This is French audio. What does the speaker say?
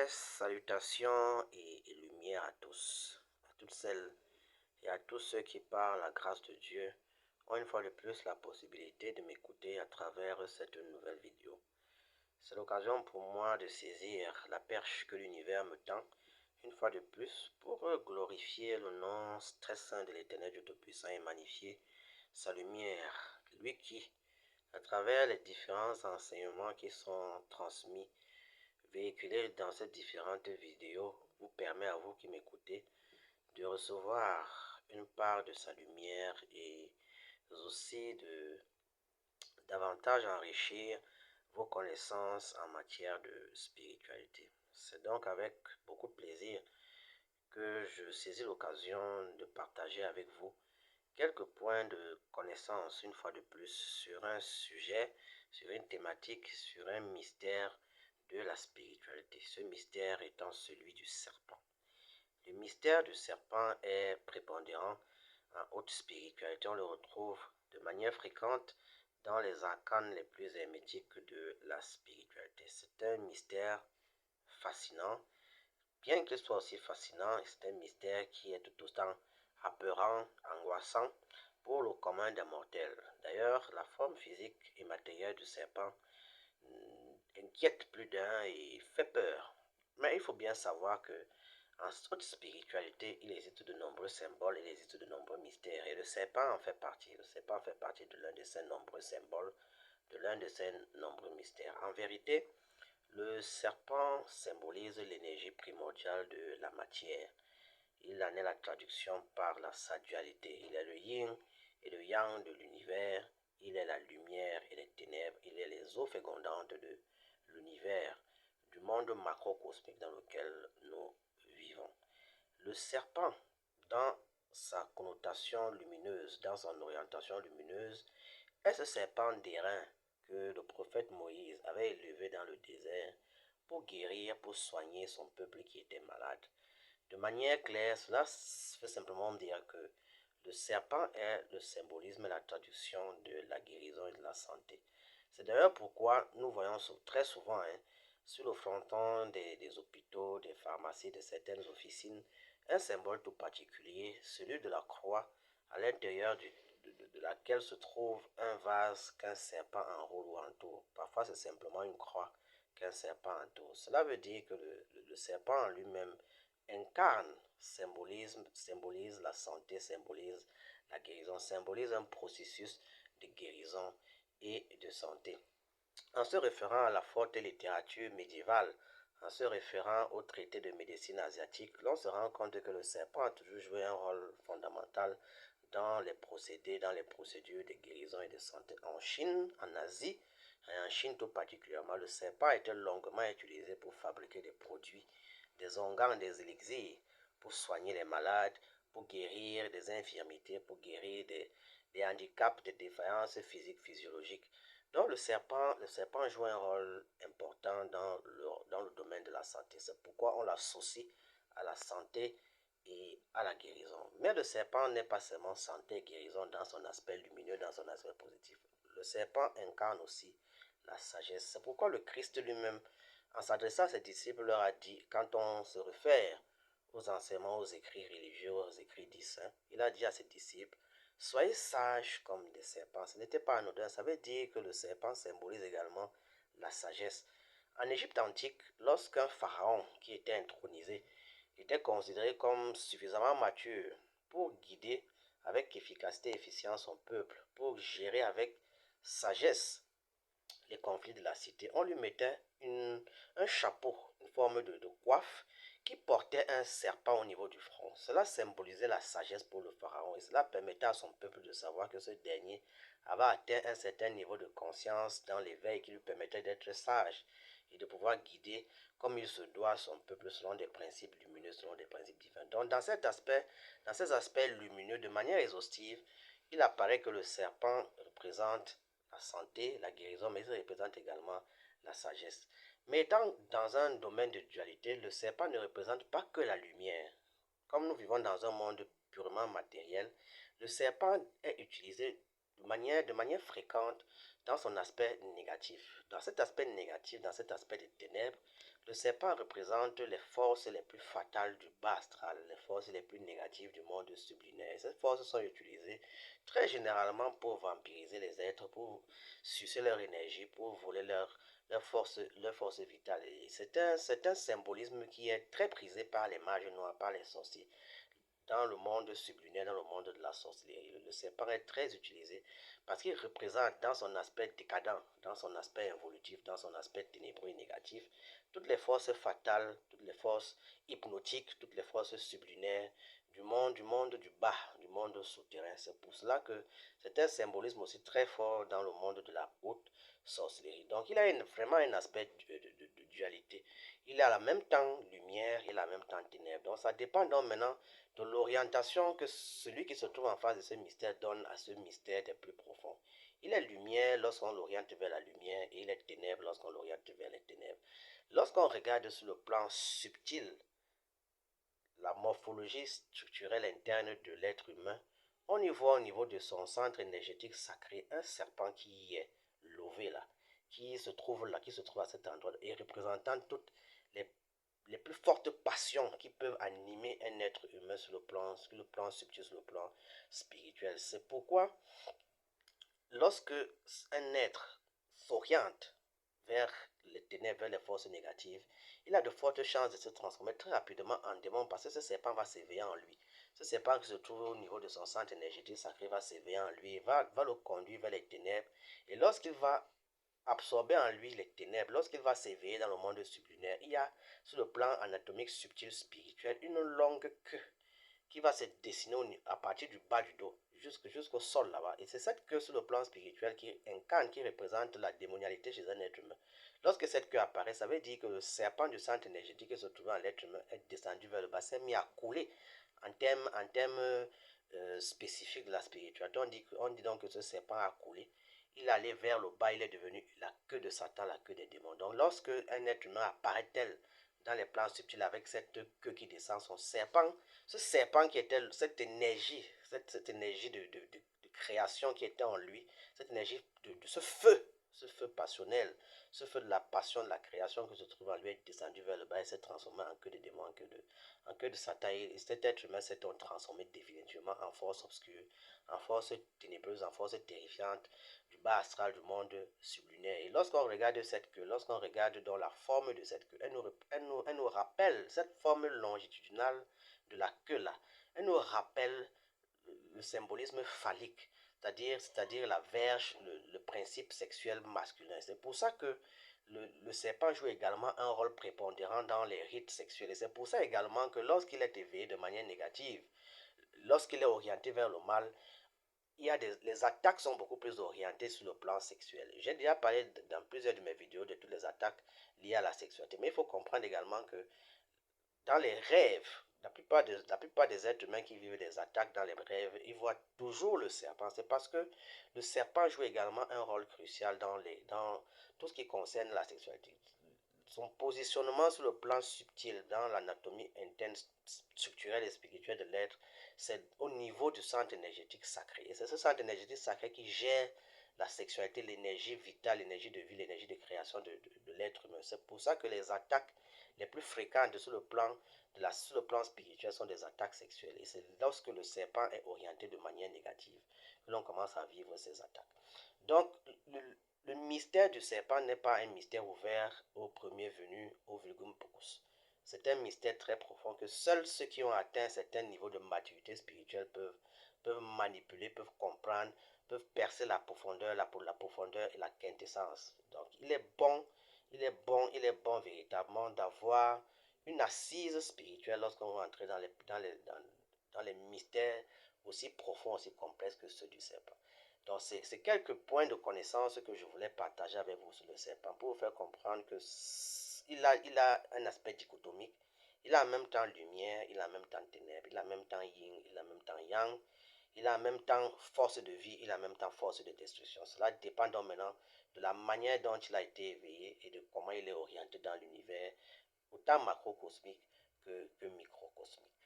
Paix, salutations et lumière à tous, à toutes celles et à tous ceux qui, par la grâce de Dieu, ont une fois de plus la possibilité de m'écouter à travers cette nouvelle vidéo. C'est l'occasion pour moi de saisir la perche que l'univers me tend, une fois de plus, pour glorifier le nom très saint de l'Éternel Dieu Tout-Puissant et magnifier sa lumière, lui qui, à travers les différents enseignements qui sont transmis, véhiculé dans ces différentes vidéos, vous permet à vous qui m'écoutez de recevoir une part de sa lumière et aussi de davantage enrichir vos connaissances en matière de spiritualité. C'est donc avec beaucoup de plaisir que je saisis l'occasion de partager avec vous quelques points de connaissance une fois de plus sur un sujet, sur une thématique, sur un mystère de la spiritualité. Ce mystère étant celui du serpent. Le mystère du serpent est prépondérant en haute spiritualité. On le retrouve de manière fréquente dans les arcanes les plus hermétiques de la spiritualité. C'est un mystère fascinant. Bien qu'il soit aussi fascinant, c'est un mystère qui est tout autant apeurant, angoissant pour le commun des mortels. D'ailleurs, la forme physique et matérielle du serpent inquiète plus d'un et fait peur. Mais il faut bien savoir que en toute spiritualité, il existe de nombreux symboles, il existe de nombreux mystères. Et le serpent en fait partie. Le serpent fait partie de l'un de ces nombreux symboles, de l'un de ces nombreux mystères. En vérité, le serpent symbolise l'énergie primordiale de la matière. Il en est la traduction par la sa dualité. Il est le yin et le yang de l'univers. Il est la lumière et les ténèbres. Il est les eaux fécondantes de l'univers, du monde macrocosmique dans lequel nous vivons. Le serpent, dans sa connotation lumineuse, dans son orientation lumineuse, est ce serpent d'airain que le prophète Moïse avait élevé dans le désert pour guérir, pour soigner son peuple qui était malade. De manière claire, cela veut simplement dire que le serpent est le symbolisme et la traduction de la guérison et de la santé. C'est d'ailleurs pourquoi nous voyons très souvent sur le fronton des hôpitaux, des pharmacies, de certaines officines, un symbole tout particulier, celui de la croix, à l'intérieur de laquelle se trouve un vase qu'un serpent enroule ou entoure. Parfois, c'est simplement une croix qu'un serpent entoure. Cela veut dire que le serpent en lui-même incarne, symbolise la santé, symbolise la guérison, symbolise un processus de guérison et de santé. En se référant à la forte littérature médiévale, en se référant aux traités de médecine asiatique, l'on se rend compte que le serpent a toujours joué un rôle fondamental dans les procédés, dans les procédures de guérison et de santé. En Chine, en Asie, et en Chine tout particulièrement, le serpent a été longuement utilisé pour fabriquer des produits, des onguents, des élixirs, pour soigner les malades, pour guérir des infirmités, pour guérir des handicaps, des défaillances physiques, physiologiques. Donc le serpent joue un rôle important dans le domaine de la santé. C'est pourquoi on l'associe à la santé et à la guérison. Mais le serpent n'est pas seulement santé et guérison dans son aspect lumineux, dans son aspect positif. Le serpent incarne aussi la sagesse. C'est pourquoi le Christ lui-même, en s'adressant à ses disciples, leur a dit, quand on se réfère aux enseignements, aux écrits religieux, aux écrits dits saints, il a dit à ses disciples, soyez sages comme des serpents. Ce n'était pas anodin, ça veut dire que le serpent symbolise également la sagesse. En Égypte antique, lorsqu'un pharaon qui était intronisé était considéré comme suffisamment mature pour guider avec efficacité et efficience son peuple, pour gérer avec sagesse les conflits de la cité, on lui mettait un chapeau, une forme de coiffe qui portait un serpent au niveau du front. Cela symbolisait la sagesse pour le pharaon et cela permettait à son peuple de savoir que ce dernier avait atteint un certain niveau de conscience dans l'éveil qui lui permettait d'être sage et de pouvoir guider comme il se doit son peuple selon des principes lumineux, selon des principes divins. Donc dans ces aspects lumineux, de manière exhaustive, il apparaît que le serpent représente la santé, la guérison, mais il représente également la sagesse. Mais étant dans un domaine de dualité, le serpent ne représente pas que la lumière. Comme nous vivons dans un monde purement matériel, le serpent est utilisé de manière fréquente dans son aspect négatif. Dans cet aspect négatif, dans cet aspect des ténèbres, le serpent représente les forces les plus fatales du bas astral, les forces les plus négatives du monde subliminaire. Ces forces sont utilisées très généralement pour vampiriser les êtres, pour sucer leur énergie, pour voler leur force vitale. Et c'est un symbolisme qui est très prisé par les mages noirs, par les sorciers. Dans le monde subliminaire, dans le monde de la sorcellerie, le serpent est très utilisé parce qu'il représente dans son aspect décadent, dans son aspect involutif, dans son aspect ténébreux et négatif, toutes les forces fatales, toutes les forces hypnotiques, toutes les forces subliminaires du monde du bas, du monde souterrain. C'est pour cela que c'est un symbolisme aussi très fort dans le monde de la haute sorcellerie. Donc il a vraiment un aspect de dualité. Il est à la même temps lumière et à la même temps ténèbres. Donc ça dépend donc maintenant de l'orientation que celui qui se trouve en face de ce mystère donne à ce mystère des plus profonds. Il est lumière lorsqu'on l'oriente vers la lumière et il est ténèbres lorsqu'on l'oriente vers les ténèbres. Lorsqu'on regarde sur le plan subtil la morphologie structurelle interne de l'être humain, on y voit au niveau de son centre énergétique sacré un serpent qui est lové là, qui se trouve là, qui se trouve à cet endroit et représentant toutes les plus fortes passions qui peuvent animer un être humain sur le plan subtil, sur le plan spirituel. C'est pourquoi lorsque un être s'oriente vers les ténèbres, vers les forces négatives, il a de fortes chances de se transformer très rapidement en démon parce que ce serpent va s'éveiller en lui. Ce serpent qui se trouve au niveau de son centre énergétique sacré va s'éveiller en lui, va le conduire vers les ténèbres. Et lorsqu'il va absorber en lui les ténèbres, lorsqu'il va s'éveiller dans le monde subliminaire, il y a sur le plan anatomique subtil spirituel une longue queue qui va se dessiner à partir du bas du dos jusqu'au sol là-bas. Et c'est cette queue sur le plan spirituel qui incarne, qui représente la démonialité chez un être humain. Lorsque cette queue apparaît, ça veut dire que le serpent du centre énergétique qui se trouvait en l'être humain est descendu vers le bas, s'est mis à couler en termes spécifiques de la spiritualité. On dit donc que ce serpent a coulé. Il allait vers le bas, il est devenu la queue de Satan, la queue des démons. Donc lorsque un être humain apparaît tel dans les plans subtils avec cette queue qui descend, son serpent, ce serpent qui était cette énergie, cette énergie de création qui était en lui, cette énergie de ce feu passionnel, ce feu de la passion de la création qui se trouve en lui est descendu vers le bas et s'est transformé en queue de démon, en queue de Satan. Et cet être humain s'est donc transformé définitivement en force obscure, en force ténébreuse, en force terrifiante du bas astral du monde subliminaire. Et lorsqu'on regarde cette queue, lorsqu'on regarde dans la forme de cette queue, elle nous rappelle cette forme longitudinale de la queue là, elle nous rappelle le symbolisme phallique, c'est-à-dire la verge, le principe sexuel masculin. C'est pour ça que le serpent joue également un rôle prépondérant dans les rites sexuels. Et c'est pour ça également que lorsqu'il est éveillé de manière négative, lorsqu'il est orienté vers le mal, les attaques sont beaucoup plus orientées sur le plan sexuel. J'ai déjà parlé dans plusieurs de mes vidéos de toutes les attaques liées à la sexualité. Mais il faut comprendre également que dans les rêves, la plupart des êtres humains qui vivent des attaques dans les rêves, ils voient toujours le serpent. C'est parce que le serpent joue également un rôle crucial dans tout ce qui concerne la sexualité. Son positionnement sur le plan subtil dans l'anatomie interne, structurelle et spirituelle de l'être, c'est au niveau du centre énergétique sacré. Et c'est ce centre énergétique sacré qui gère la sexualité, l'énergie vitale, l'énergie de vie, l'énergie de création de l'être humain. C'est pour ça que les attaques les plus fréquentes sur sur le plan spirituel sont des attaques sexuelles. Et c'est lorsque le serpent est orienté de manière négative que l'on commence à vivre ces attaques. Donc, le mystère du serpent n'est pas un mystère ouvert au premier venu, au vulgum pocus. C'est un mystère très profond que seuls ceux qui ont atteint un certain niveau de maturité spirituelle peuvent manipuler, peuvent comprendre, peuvent percer la profondeur et la quintessence. Donc, il est bon véritablement d'avoir une assise spirituelle lorsqu'on va entrer dans les mystères aussi profonds, aussi complexes que ceux du serpent. Donc, c'est quelques points de connaissance que je voulais partager avec vous sur le serpent pour vous faire comprendre que il a un aspect dichotomique. Il a en même temps lumière, il a en même temps ténèbres, il a en même temps yin, il a en même temps yang, il a en même temps force de vie, il a en même temps force de destruction. Cela dépend donc maintenant de la manière dont il a été éveillé et de comment il est orienté dans l'univers, autant macrocosmique que microcosmique.